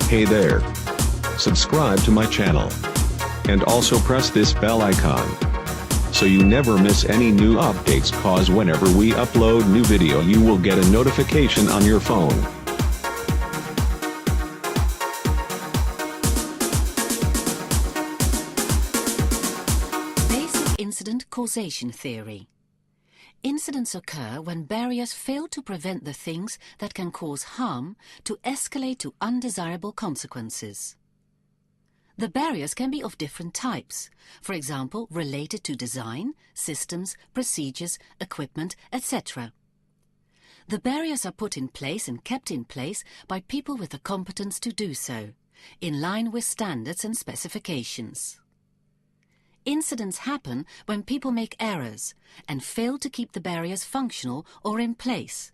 Hey there. Subscribe to my channel. And also press this bell icon, so you never miss any new updates, cause whenever we upload new video you will get a notification on your phone. Basic incident causation theory. Incidents occur when barriers fail to prevent the things that can cause harm to escalate to undesirable consequences. The barriers can be of different types, for example, related to design, systems, procedures, equipment, etc. The barriers are put in place and kept in place by people with the competence to do so, in line with standards and specifications. Incidents happen when people make errors and fail to keep the barriers functional or in place.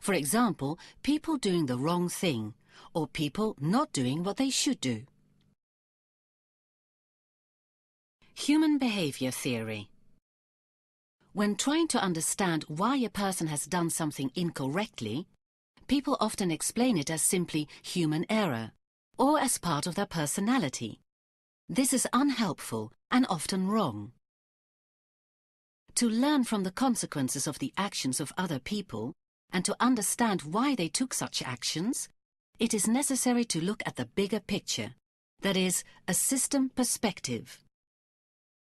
For example, people doing the wrong thing, or people not doing what they should do. Human behavior theory. When trying to understand why a person has done something incorrectly, people often explain it as simply human error, or as part of their personality. This is unhelpful and often wrong. To learn from the consequences of the actions of other people and to understand why they took such actions, it is necessary to look at the bigger picture, that is, a system perspective.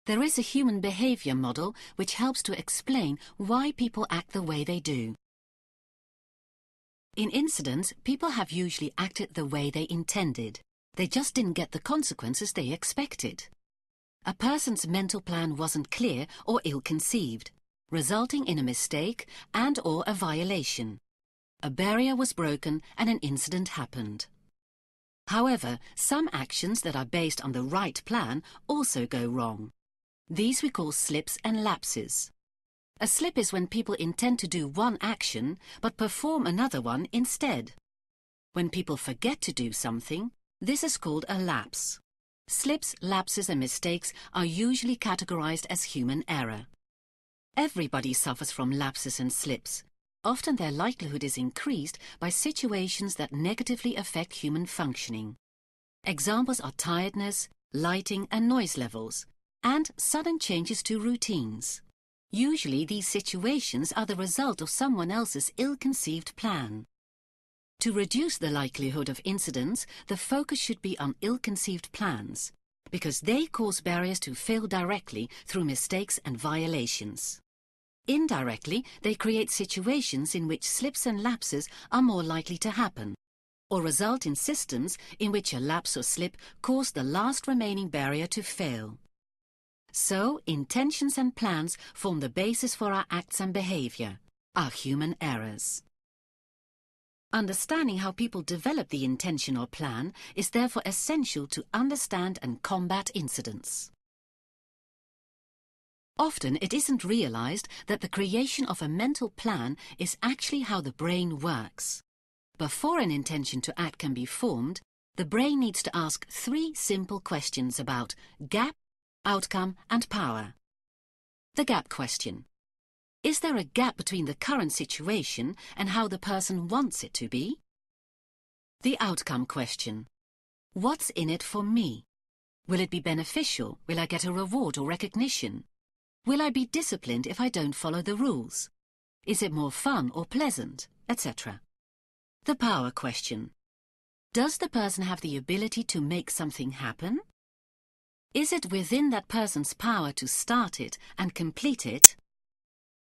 There is a human behavior model which helps to explain why people act the way they do. In incidents, people have usually acted the way they intended. They just didn't get the consequences they expected. A person's mental plan wasn't clear or ill-conceived, resulting in a mistake and/or a violation. A barrier was broken and an incident happened. However, some actions that are based on the right plan also go wrong. These we call slips and lapses. A slip is when people intend to do one action but perform another one instead. When people forget to do something, this is called a lapse. Slips, lapses and mistakes are usually categorized as human error. Everybody suffers from lapses and slips. Often their likelihood is increased by situations that negatively affect human functioning. Examples are tiredness, lighting and noise levels, and sudden changes to routines. Usually these situations are the result of someone else's ill-conceived plan. To reduce the likelihood of incidents, the focus should be on ill-conceived plans, because they cause barriers to fail directly through mistakes and violations. Indirectly, they create situations in which slips and lapses are more likely to happen, or result in systems in which a lapse or slip caused the last remaining barrier to fail. So, intentions and plans form the basis for our acts and behavior, our human errors. Understanding how people develop the intention or plan is therefore essential to understand and combat incidents. Often it isn't realized that the creation of a mental plan is actually how the brain works. Before an intention to act can be formed, the brain needs to ask 3 simple questions about gap, outcome and power. The gap question. Is there a gap between the current situation and how the person wants it to be? The outcome question. What's in it for me? Will it be beneficial? Will I get a reward or recognition? Will I be disciplined if I don't follow the rules? Is it more fun or pleasant, etc.? The power question. Does the person have the ability to make something happen? Is it within that person's power to start it and complete it?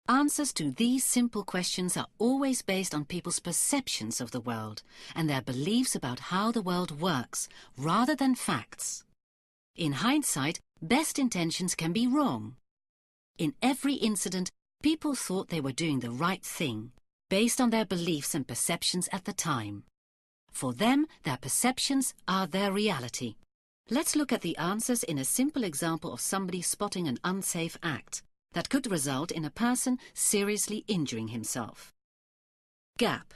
Answers to these simple questions are always based on people's perceptions of the world and their beliefs about how the world works, rather than facts. In hindsight, best intentions can be wrong. In every incident, people thought they were doing the right thing, based on their beliefs and perceptions at the time. For them, their perceptions are their reality. Let's look at the answers in a simple example of somebody spotting an unsafe act that could result in a person seriously injuring himself. Gap.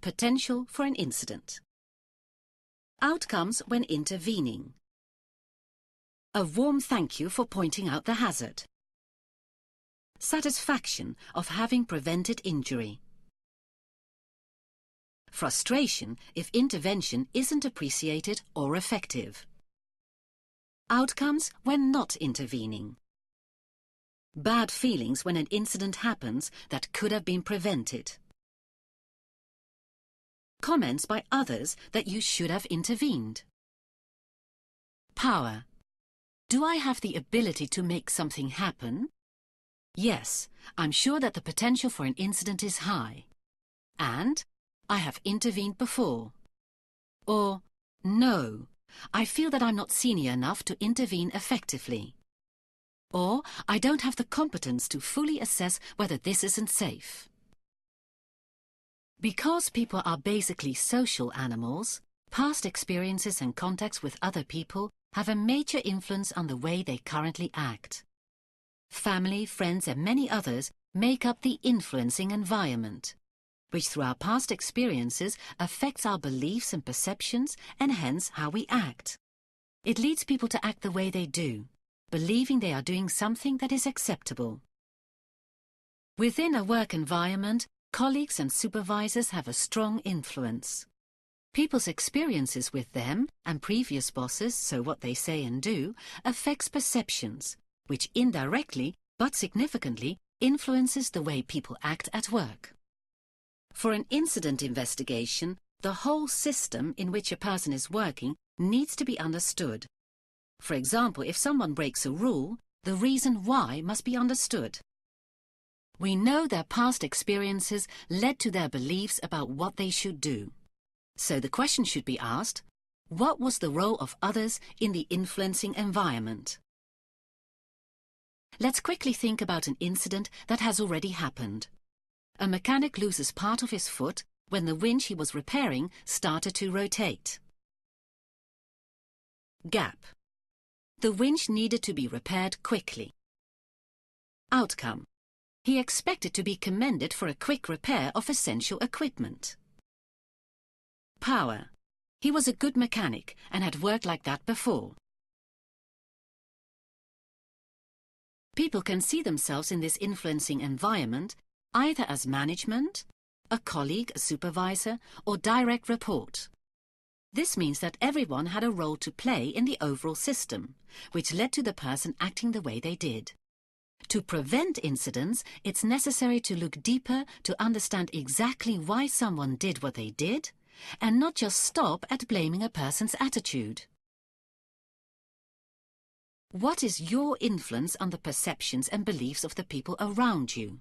Potential for an incident. Outcomes when intervening. A warm thank you for pointing out the hazard. Satisfaction of having prevented injury. frustration if intervention isn't appreciated or effective. Outcomes when not intervening. Bad feelings when an incident happens that could have been prevented. Comments by others that you should have intervened. Power. Do I have the ability to make something happen? Yes, I'm sure that the potential for an incident is high. And I have intervened before. Or, no, I feel that I'm not senior enough to intervene effectively. Or, I don't have the competence to fully assess whether this isn't safe. Because people are basically social animals, past experiences and contacts with other people have a major influence on the way they currently act. Family, friends and many others make up the influencing environment, which through our past experiences affects our beliefs and perceptions and hence how we act. It leads people to act the way they do, believing they are doing something that is acceptable. Within a work environment, colleagues and supervisors have a strong influence. People's experiences with them and previous bosses, so what they say and do, affects perceptions, which indirectly but significantly influences the way people act at work. For an incident investigation, the whole system in which a person is working needs to be understood. For example, if someone breaks a rule, the reason why must be understood. We know their past experiences led to their beliefs about what they should do. So the question should be asked, what was the role of others in the influencing environment? Let's quickly think about an incident that has already happened. A mechanic loses part of his foot when the winch he was repairing started to rotate. Gap. The winch needed to be repaired quickly. Outcome. He expected to be commended for a quick repair of essential equipment. Power. He was a good mechanic and had worked like that before. People can see themselves in this influencing environment either as management, a colleague, a supervisor, or direct report. This means that everyone had a role to play in the overall system, which led to the person acting the way they did. To prevent incidents, it's necessary to look deeper to understand exactly why someone did what they did, and not just stop at blaming a person's attitude. What is your influence on the perceptions and beliefs of the people around you?